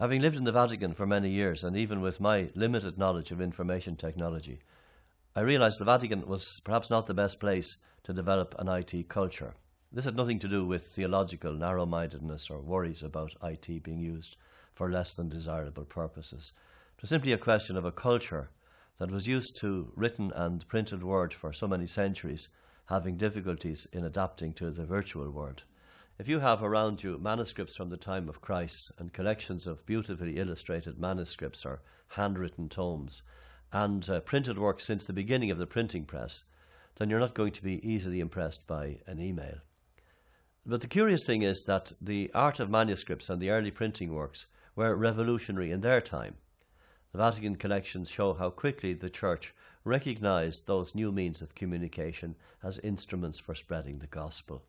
Having lived in the Vatican for many years, and even with my limited knowledge of information technology, I realized the Vatican was perhaps not the best place to develop an IT culture. This had nothing to do with theological narrow-mindedness or worries about IT being used for less than desirable purposes. It was simply a question of a culture that was used to written and printed word for so many centuries, having difficulties in adapting to the virtual world. If you have around you manuscripts from the time of Christ and collections of beautifully illustrated manuscripts or handwritten tomes and printed works since the beginning of the printing press, then you're not going to be easily impressed by an email. But the curious thing is that the art of manuscripts and the early printing works were revolutionary in their time. The Vatican collections show how quickly the Church recognized those new means of communication as instruments for spreading the gospel.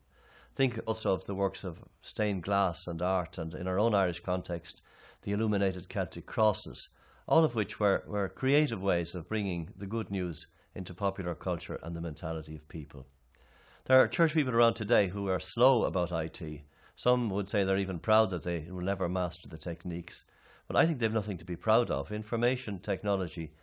Think also of the works of stained glass and art, and in our own Irish context, the illuminated Celtic crosses, all of which were creative ways of bringing the good news into popular culture and the mentality of people. There are church people around today who are slow about IT. Some would say they're even proud that they will never master the techniques. But I think they've nothing to be proud of. Information technology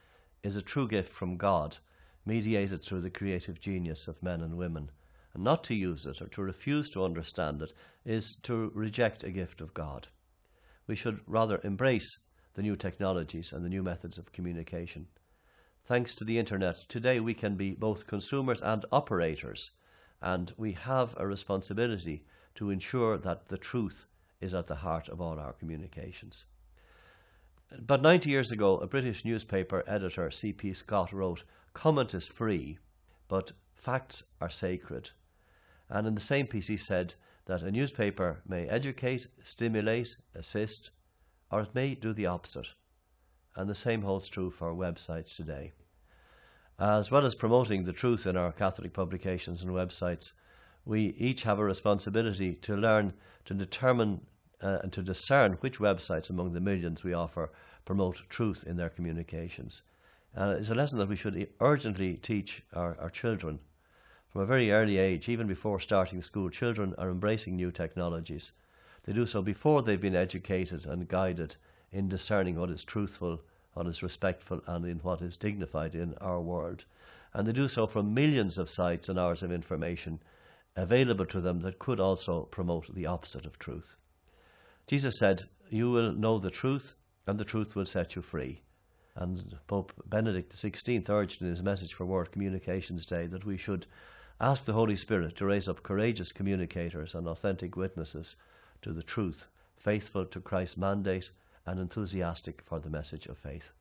is a true gift from God, mediated through the creative genius of men and women. And not to use it or to refuse to understand it is to reject a gift of God. We should rather embrace the new technologies and the new methods of communication. Thanks to the internet, today we can be both consumers and operators, and we have a responsibility to ensure that the truth is at the heart of all our communications. About 90 years ago, a British newspaper editor, C.P. Scott, wrote, "Comment is free, but facts are sacred." And in the same piece he said that a newspaper may educate, stimulate, assist, or it may do the opposite. And the same holds true for websites today. As well as promoting the truth in our Catholic publications and websites, we each have a responsibility to learn to determine and to discern which websites among the millions we offer promote truth in their communications. It's a lesson that we should urgently teach our children. From a very early age, even before starting school, children are embracing new technologies. They do so before they've been educated and guided in discerning what is truthful, what is respectful, and in what is dignified in our world. And they do so from millions of sites and hours of information available to them that could also promote the opposite of truth. Jesus said, "You will know the truth, and the truth will set you free." And Pope Benedict XVI urged in his message for World Communications Day that we should ask the Holy Spirit to raise up courageous communicators and authentic witnesses to the truth, faithful to Christ's mandate and enthusiastic for the message of faith.